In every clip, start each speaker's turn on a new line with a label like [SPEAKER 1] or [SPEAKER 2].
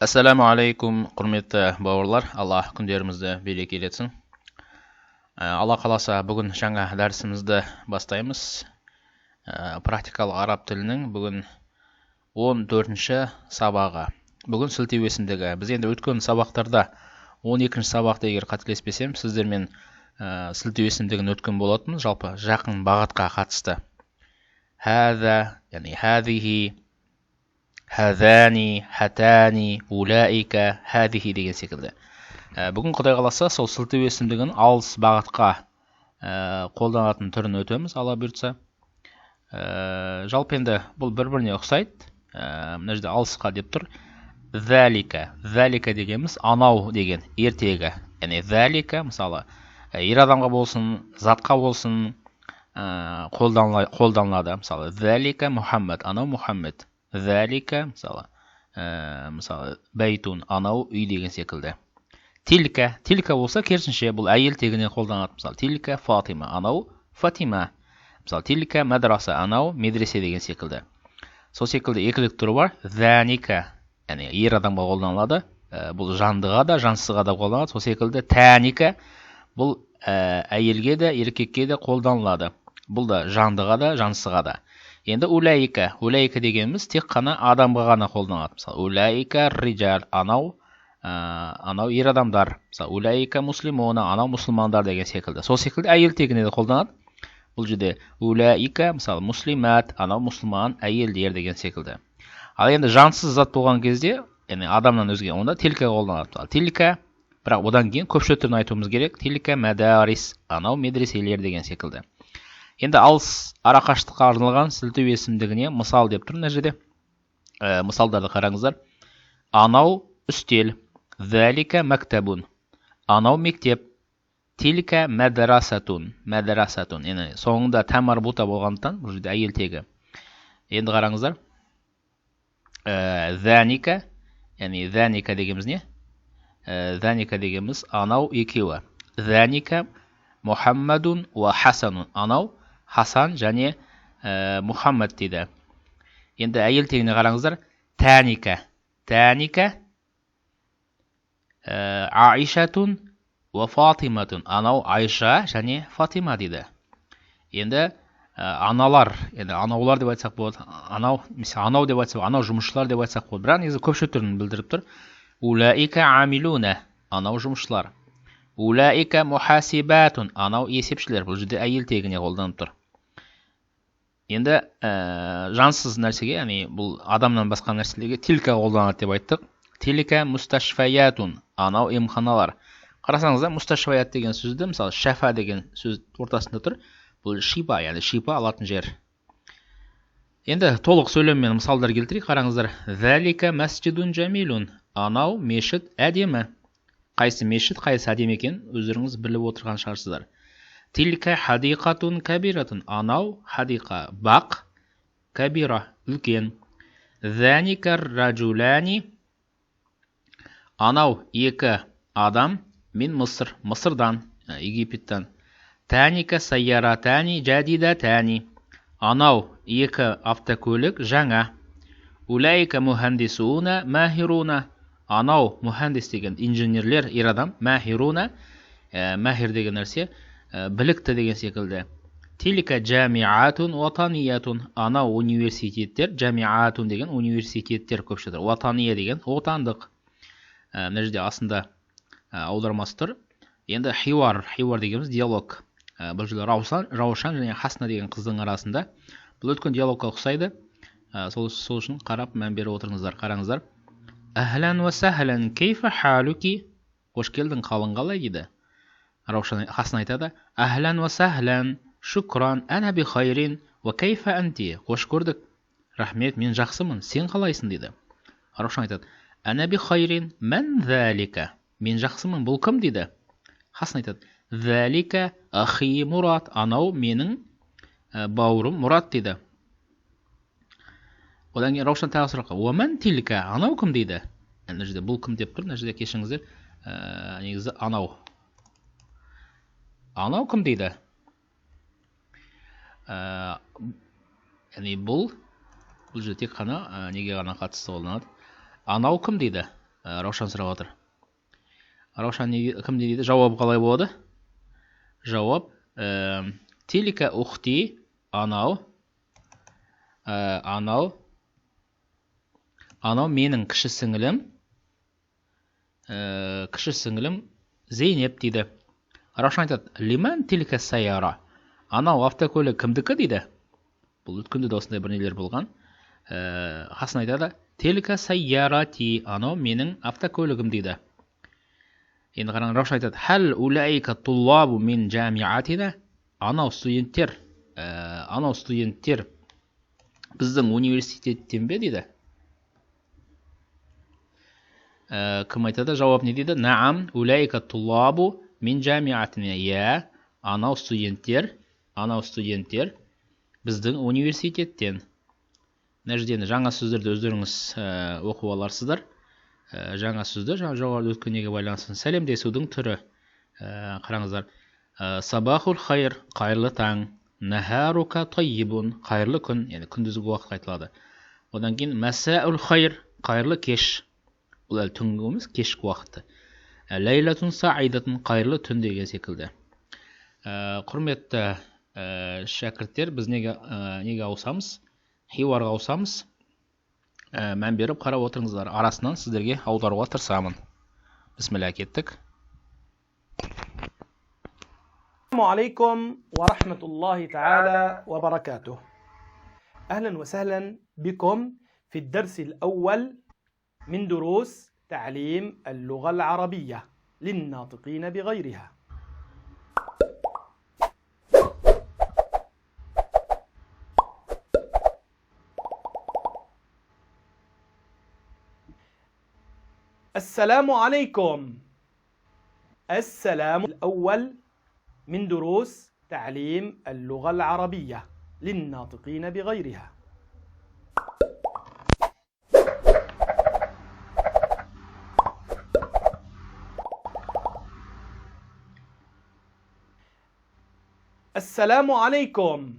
[SPEAKER 1] Ассаламу алейкум, құрметті бауырлар. Алла күндерімізді берекелі етсін. Алла қаласа бүгін жаңа дәрісімізді бастаймыз. Практикалық араб тілінің бүгін 14-ші сабағы. Бүгін сілтеу есімдігі. Біз енді өткен сабақтарда 12-ші сабақты егер қателеспесем, сіздермен сілтеу есімдігін өткен болатын, жалпы жақын бағытқа қатысты. Хаза, яғни хазихи, хазани, хатани, улаика, хазихи деген секілді. Бүгін Құдай қаласа сол сілтеу есімдігін алыс бағытқа қолданатын түрін өтеміз, Алла бұйыртса. Жалпы енді бұл бір-біріне ұқсайды. Мына жерде алысқа деп тұр. Залика, залика дегеніміз анау деген ертегі. Яғни залика мысалы ер адамға болсын, затқа болсын қолданылады. Мысалы залика Мұхаммед, анау Мұхаммед. Залика мысалы бәйтун, анау үй деген секілді. Тилька болса керісінше бұл әйел тегіне қолданады. Мысалы тилька Фатима, анау Фатима. Мысалы тилька мадраса, анау медресе деген секілді. Сол секілді екілік түрі бар. Заника, яғни ер адамға қолданылады. Бұл жандыға да, жансызға да қолданылады. Сол секілді тәника, бұл әйелге де, еркекке де қолданылады. Бұл да жандыға да, жансызға да. Енді улаика дегеніміз тек қана адамға ғана қолданылады. Мысалы улаика риджал, анау ер адамдар. Мысалы улаика муслимона, анау мұсылмандар деген секілді. Сол секілді әйел тегіне де қолданады. Бұл жерде улаика мысалы муслимат, анау мұсылман әйелдер деген секілді. Ал енді жансыз зат болған кезде, яғни адамнан өзге, онда тилька қолданылады. Мысалы тилька, бірақ одан кейін көпшілік түрін айтуымыз керек. Тилька мадарис, анау медреселер деген секілді. Енді алыс арақашықтыққа арналған сілтеу есімдігіне мысал деп тұр мына жерде. Мысалдарды қараңыздар. Анау үстел, залика мактабун, анау мектеп, тилька мадрасатун. Яғни соңында тәмарбута болғандықтан бұл жерде әйел тегі. Енді қараңыздар. Заника, яғни заника дегеніміз не? Заника дегеніміз анау екеуі. Заника Мұхаммадун ва Хасанун, анау Хасан және Мұхаммад дейді. Енді әйел тегіне қараңыздар. Тәника Аишатун ва Фатиматун, анау Айша және Фатима дейді. Енді аналар, енді анаулар деп айтсақ болады. Анау деп айтсақ, анау жұмысшылар деп айтсақ болады. Бірақ негізі көпшілік түрін білдіріп тұр. Улаика амилуна, анау жұмысшылар. Улаика мухасибатун, анау есепшілер. Бұл жерде әйел тегіне қолданып тұр. Енді жансыз нәрсеге, яғни бұл адамнан басқа нәрселерге тилька қолданады деп айттық. Тилька мусташфаятун, анау емханалар. Қарасаңыздар, мусташфаят деген сөзді, мысалы шафа деген сөз ортасында тұр. Бұл шипа, яғни шипа алатын жер. Енді толық сөйлеммен мысалдар келтірейік. Қараңыздар. Залика масджидун джамилун, анау мешіт әдемі. Қайсы мешіт, қайсы әдемі екен, өздеріңіз біліп отырған шығарсыздар. Тилька хадиқатун кабиратун, анау хадиқа бақ, кабира үлкен. Заника раджулани, анау екі адам, мен Мысырдан, Египеттен. Таника сайяратани жадидатани, анау екі автокөлік жаңа. Улайка мухандисуна махируна, анау мухандис деген инженерлер ер адам, махируна, махир деген нәрсе білікті деген секілді. Тилька джамиатун ватаниятун, анау университеттер, джамиатун деген университеттер көпшіліктер, ватания деген отандық. Мына жерде астында аудармасы тұр. Енді хивар дегеніміз диалог. Бұл жерде Раушан және Хасна деген қыздың арасында. Бұл өткен диалогқа ұқсайды. Сол үшін қарап мән беріп отырыңыздар. Қараңыздар. Ахлан ва сахлан, кейфа халуки? Қош келдің, қалың қалай дейді. Раушан Хасна айтады. Ахлан ва сахлан, шукран, ана би хайрин, ва кейфа анти? Қош көрдік. Рахмет, мен жақсымын, сен қалайсың дейді. Раушан айтады. Ана би хайрин, мән залика? Мен жақсымын, бұл кім дейді. Хасна айтады. Залика ахи Мурат, анау менің бауырым Мурат дейді. Одан кейін Раушан тағы сұраққа. Уаман тилька, анау кім дейді. Мына жерде бұл кім деп тұр. Мына жерде кешіңіздер. Негізі анау. Анау кім дейді. Яғни бұл жерде тек қана неге ғана қатысты қолданады. Анау кім дейді. Раушан сұрап отыр. Раушан кім не дейді? Жауап қалай болады? Жауап тилька ухти, анау менің кіші сіңілім Зейнеп дейді. Раушан айтады, лиман тилька сайяра, анау автокөлік кімдікі дейді. Бұл өткенде де осындай бір нелер болған. Хасан айтады, тилька сайярати, анау менің автокөлігім дейді. Енді қараң, Раушан айтады, хәл улайка туллабу мин джамиатина, анау студенттер біздің университеттен бе дейді. Кім айтады? Жауап не дейді? Наам улайка туллабу мин джамиатина. Я, анау студенттер біздің университеттен. Мына жерден жаңа сөздерді өздеріңіз оқып аларсыздар. Жаңа сөздер жоғарыда өткенге байланысты сәлемдесудің түрі. Қараңыздар. Сабахул хайр, қайырлы таң. Нахарука тайибун, қайырлы күн, яғни күндізгі уақыт айтылады. Одан кейін масаул хайр, қайырлы кеш. Бұл әлі түнгі емес, кешкі уақыты. Лейлатун саидатун, қайырлы түн деген секілді. Құрметті шәкірттер, біз неге ауысамыз? Хиуарға ауысамыз. Мән беріп қарап отырыңыздар. Арасынан сіздерге аударуға тырысамын. Бисмилlah, кеттік.
[SPEAKER 2] السلام عليكم ورحمة الله تعالى وبركاته. أهلا وسهلا بكم في الدرس الأول من دروس تعليم اللغة العربية للناطقين بغيرها. السلام عليكم. السلام الأول من دروس تعليم اللغة العربية للناطقين بغيرها. السلام عليكم.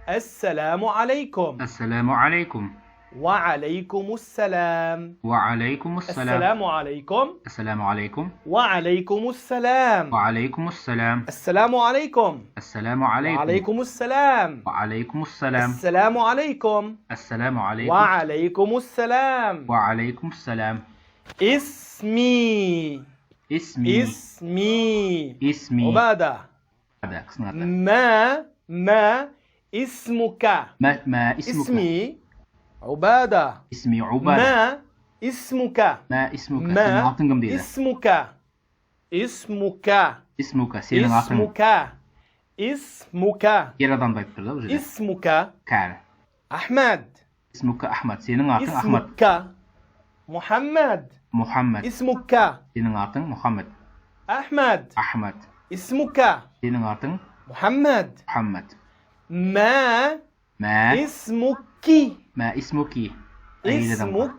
[SPEAKER 2] السلام عليكم.
[SPEAKER 1] السلام عليكم.
[SPEAKER 2] وعليكم السلام.
[SPEAKER 1] وعليكم السلام.
[SPEAKER 2] السلام عليكم.
[SPEAKER 1] السلام عليكم.
[SPEAKER 2] وعليكم السلام.
[SPEAKER 1] وعليكم السلام.
[SPEAKER 2] السلام عليكم.
[SPEAKER 1] السلام عليكم.
[SPEAKER 2] وعليكم السلام.
[SPEAKER 1] وعليكم السلام.
[SPEAKER 2] السلام عليكم.
[SPEAKER 1] السلام عليكم.
[SPEAKER 2] وعليكم السلام.
[SPEAKER 1] وعليكم السلام.
[SPEAKER 2] اسمي.
[SPEAKER 1] اسمي.
[SPEAKER 2] اسمي.
[SPEAKER 1] اسمي.
[SPEAKER 2] عبادة. ما اسمك.
[SPEAKER 1] ما اسمك.
[SPEAKER 2] اسمي عبادة.
[SPEAKER 1] اسمي عبادة.
[SPEAKER 2] ما اسمك.
[SPEAKER 1] ما اسمك.
[SPEAKER 2] ما
[SPEAKER 1] اسمك.
[SPEAKER 2] اسمك.
[SPEAKER 1] اسمك. سينің атың.
[SPEAKER 2] اسمك. اسمك.
[SPEAKER 1] Ер адамды айтып тұр да бұл жерде.
[SPEAKER 2] اسمك
[SPEAKER 1] Кәрі.
[SPEAKER 2] أحمد.
[SPEAKER 1] اسمك أحمد. Сенің атың Ахмад.
[SPEAKER 2] اسمك محمد.
[SPEAKER 1] محمد.
[SPEAKER 2] اسمك
[SPEAKER 1] Сенің атың Мұхаммед.
[SPEAKER 2] أحمد.
[SPEAKER 1] Ахмад.
[SPEAKER 2] اسمك
[SPEAKER 1] Сенің атың
[SPEAKER 2] محمد.
[SPEAKER 1] محمد.
[SPEAKER 2] ما اسمك.
[SPEAKER 1] ما اسمك.
[SPEAKER 2] اسمك.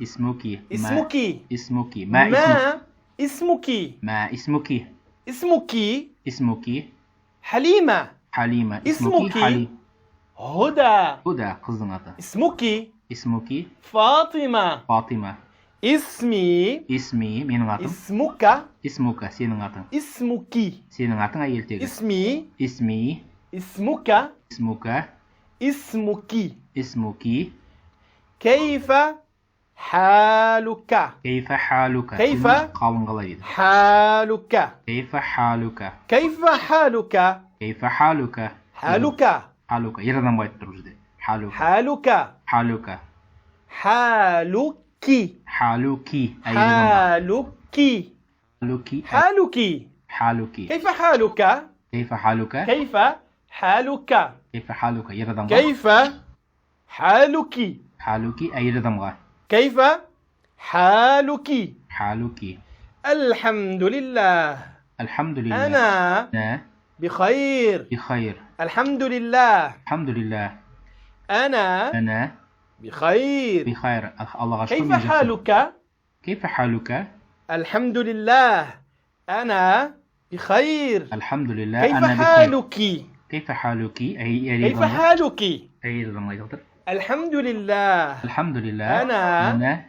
[SPEAKER 1] اسمك.
[SPEAKER 2] اسمك.
[SPEAKER 1] اسمك.
[SPEAKER 2] ما اسمك.
[SPEAKER 1] ما اسمك.
[SPEAKER 2] اسمك
[SPEAKER 1] اسمك.
[SPEAKER 2] حليمة.
[SPEAKER 1] حليمة.
[SPEAKER 2] اسمك
[SPEAKER 1] حليم.
[SPEAKER 2] هدى.
[SPEAKER 1] هدى قыздың аты.
[SPEAKER 2] اسمك
[SPEAKER 1] اسمك.
[SPEAKER 2] فاطمة.
[SPEAKER 1] فاطمة.
[SPEAKER 2] اسمي.
[SPEAKER 1] اسمي менің атым.
[SPEAKER 2] اسمك.
[SPEAKER 1] اسمك сенің атың.
[SPEAKER 2] اسمك.
[SPEAKER 1] сенің атың әйел тегі.
[SPEAKER 2] اسمي.
[SPEAKER 1] اسمي.
[SPEAKER 2] اسمك.
[SPEAKER 1] اسمك.
[SPEAKER 2] اسمك.
[SPEAKER 1] اسمك.
[SPEAKER 2] كيف حالك.
[SPEAKER 1] كيف حالك.
[SPEAKER 2] كيف
[SPEAKER 1] қалың қалай дейді.
[SPEAKER 2] حالك.
[SPEAKER 1] كيف حالك.
[SPEAKER 2] كيف حالك.
[SPEAKER 1] كيف حالك.
[SPEAKER 2] حالك.
[SPEAKER 1] حالك. ер адамға айтып тұр бұл жерде. حالك.
[SPEAKER 2] حالك.
[SPEAKER 1] حالك.
[SPEAKER 2] حالك.
[SPEAKER 1] حالك.
[SPEAKER 2] حالك.
[SPEAKER 1] حالك.
[SPEAKER 2] حالك.
[SPEAKER 1] حالك.
[SPEAKER 2] كيف حالك.
[SPEAKER 1] كيف حالك.
[SPEAKER 2] كيف حالك.
[SPEAKER 1] كيف حالك. ер адамға.
[SPEAKER 2] كيف حالك.
[SPEAKER 1] حالك әйел адамға.
[SPEAKER 2] كيف حالك.
[SPEAKER 1] حالك.
[SPEAKER 2] الحمد لله.
[SPEAKER 1] الحمد لله.
[SPEAKER 2] أنا بخير.
[SPEAKER 1] بخير.
[SPEAKER 2] الحمد لله.
[SPEAKER 1] الحمد لله.
[SPEAKER 2] أنا بخير.
[SPEAKER 1] بخير. الله
[SPEAKER 2] كيف حالك.
[SPEAKER 1] كيف حالك.
[SPEAKER 2] الحمد لله. أنا بخير.
[SPEAKER 1] الحمد لله.
[SPEAKER 2] كيف
[SPEAKER 1] أنا
[SPEAKER 2] حالك.
[SPEAKER 1] كيف حالك.
[SPEAKER 2] كيف حالك.
[SPEAKER 1] أي رقم.
[SPEAKER 2] الحمد لله.
[SPEAKER 1] الحمد لله.
[SPEAKER 2] أنا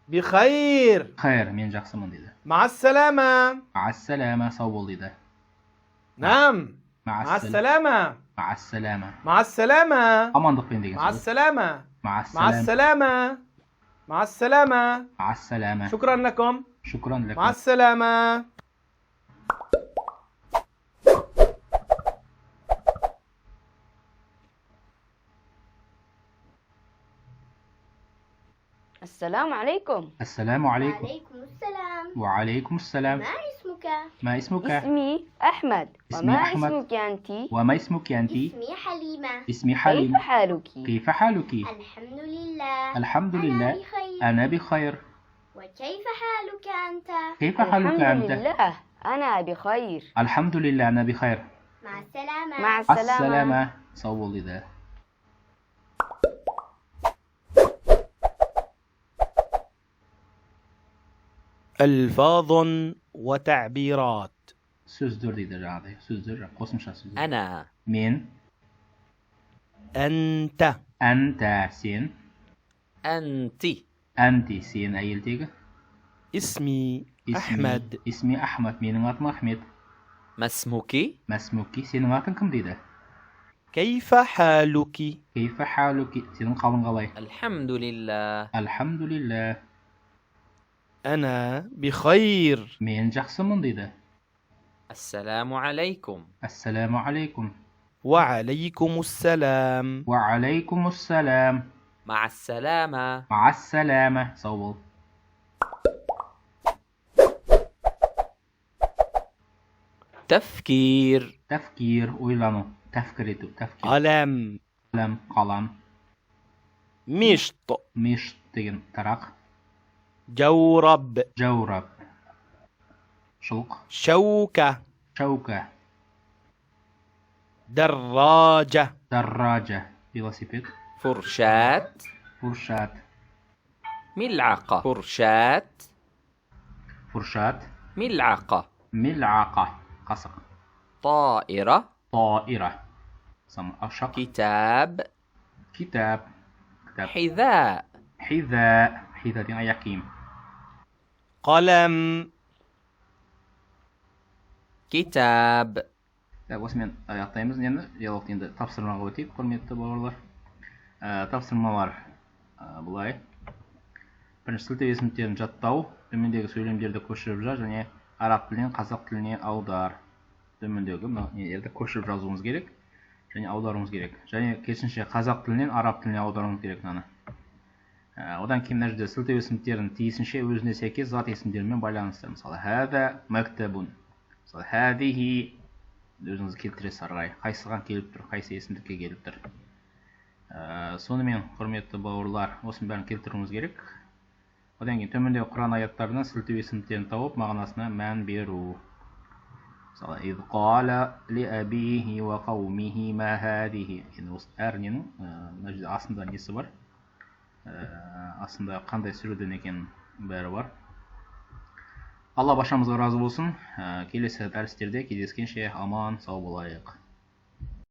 [SPEAKER 2] بخير
[SPEAKER 1] Xayr, men жақсымын дейді.
[SPEAKER 2] مع السلامة
[SPEAKER 1] Ma'assalama, sağ ol дейді.
[SPEAKER 2] نعم
[SPEAKER 1] مع
[SPEAKER 2] مع السلامة
[SPEAKER 1] مع السلامة.
[SPEAKER 2] مع السلامة
[SPEAKER 1] Amandықпен деген
[SPEAKER 2] مع
[SPEAKER 1] сөз.
[SPEAKER 2] السلامة
[SPEAKER 1] مع
[SPEAKER 2] مع
[SPEAKER 1] السلامة.
[SPEAKER 2] السلامة مع السلامة
[SPEAKER 1] مع السلامة.
[SPEAKER 2] شكرا لكم
[SPEAKER 1] شكرا لكم.
[SPEAKER 2] مع السلامة
[SPEAKER 3] السلام عليكم.
[SPEAKER 1] السلام عليكم.
[SPEAKER 4] وعليكم السلام.
[SPEAKER 1] وعليكم السلام.
[SPEAKER 4] ما اسمك؟
[SPEAKER 1] ما اسمك؟
[SPEAKER 3] اسمي أحمد.
[SPEAKER 1] اسمي
[SPEAKER 3] وما
[SPEAKER 1] أحمد.
[SPEAKER 3] اسمك أنت؟
[SPEAKER 1] وما اسمك أنت؟
[SPEAKER 4] اسمي حليمة.
[SPEAKER 1] اسمي
[SPEAKER 3] كيف
[SPEAKER 1] حليم.
[SPEAKER 3] حالك؟
[SPEAKER 1] كيف حالك؟
[SPEAKER 4] الحمد لله.
[SPEAKER 1] الحمد
[SPEAKER 4] أنا
[SPEAKER 1] لله.
[SPEAKER 4] بخير.
[SPEAKER 1] أنا بخير.
[SPEAKER 4] وكيف حالك أنت؟
[SPEAKER 1] كيف حالك
[SPEAKER 3] الحمد
[SPEAKER 1] أنت؟
[SPEAKER 3] لله أنا بخير.
[SPEAKER 1] الحمد لله أنا بخير.
[SPEAKER 4] مع السلامة.
[SPEAKER 3] مع السلامة.
[SPEAKER 1] السلامة. صوّل لذا.
[SPEAKER 2] ألفاظ وتعبيرات
[SPEAKER 1] Sözdür deydi жаңағыдай. Sözdür, қосымша сөздер.
[SPEAKER 5] أنا
[SPEAKER 1] Men,
[SPEAKER 2] أنت
[SPEAKER 1] أنت sen,
[SPEAKER 5] أنت
[SPEAKER 1] أنت sen әйелдегі.
[SPEAKER 2] اسمي
[SPEAKER 1] Ismi,
[SPEAKER 2] أحمد
[SPEAKER 1] ismi Ahmad, менің атым Ахмет.
[SPEAKER 5] ما اسمك؟
[SPEAKER 1] Мәсмуки, сенің атың кім дейді?
[SPEAKER 2] كيف حالك
[SPEAKER 1] Кейфа халуки, сенің қалың қалай?
[SPEAKER 5] الحمد لله.
[SPEAKER 1] Alhamdulillah,
[SPEAKER 2] أنا بخير
[SPEAKER 1] мен жақсымын дейді.
[SPEAKER 5] السلام عليكم.
[SPEAKER 1] Assalamu alaikum.
[SPEAKER 2] وعليكم السلام
[SPEAKER 1] Wa alaikum assalam.
[SPEAKER 5] مع السلامة.
[SPEAKER 1] Ma'assalama. Sağ ol.
[SPEAKER 5] تفكير.
[SPEAKER 1] Tafkir, ойлану. Tafkir etу, tafkir.
[SPEAKER 2] قلم
[SPEAKER 1] Qalam, qalam.
[SPEAKER 2] مشط
[SPEAKER 1] Misht деген taрақ.
[SPEAKER 2] جورب
[SPEAKER 1] Jawrab. Шылқ.
[SPEAKER 2] شوكة
[SPEAKER 1] Шаука.
[SPEAKER 2] دراجة
[SPEAKER 1] Darraja. Велосипед.
[SPEAKER 5] فرشاة.
[SPEAKER 1] Фуршат.
[SPEAKER 5] ملعقة. فرشاة.
[SPEAKER 1] Фуршат.
[SPEAKER 5] ملعقة.
[SPEAKER 1] Mil'aqa. Qasıq.
[SPEAKER 5] طائرة.
[SPEAKER 1] Taira. Ашақ.
[SPEAKER 5] كتاب.
[SPEAKER 1] Kitab. Kitab.
[SPEAKER 5] حذاء.
[SPEAKER 1] Hiza. Hiza деген аяқ киім.
[SPEAKER 2] قلم
[SPEAKER 5] كتاب.
[SPEAKER 1] Осымен аяқтаймыз. Енді диалогты енді тапсырмаға өтейік, құрметті бауырлар. Тапсырмалар былай. Бірінші сілтеу есімдерін жаттау, төмендегі сөйлемдерді көшіріп жаз және араб тілінен қазақ тіліне аудар. Төмендегі нелерді көшіріп жазуымыз керек және аударуымыз керек. Және керісінше қазақ тілінен араб тіліне аударуымыз керек мынаны. Одан кейін мына жерде сілтеу есімдерін тиісінше өзіне сәйкес зат есімдерімен байланыстыр. Мысалы, хаза мактабун. Мысалы, хазихи өзіңіз келтіресіз ары қарай. Қайсыған келіп тұр, қайсы есімдікке келіп тұр. Сонымен, құрметті бауырлар, осының бәрін келтіруіміз керек. Одан кейін төмендегі Құран аяттарынан сілтеу есімдерін тауып, мағынасына мән беру. Мысалы, إذ قال لأبيه وقومه ما هذه. Енді осы әрненің мына жерде астында несі бар? Астында қандай сүреден екен бәрі бар. Алла баршамызға разы болсын. Келесі дәрістерде кездескенше аман сау болайық.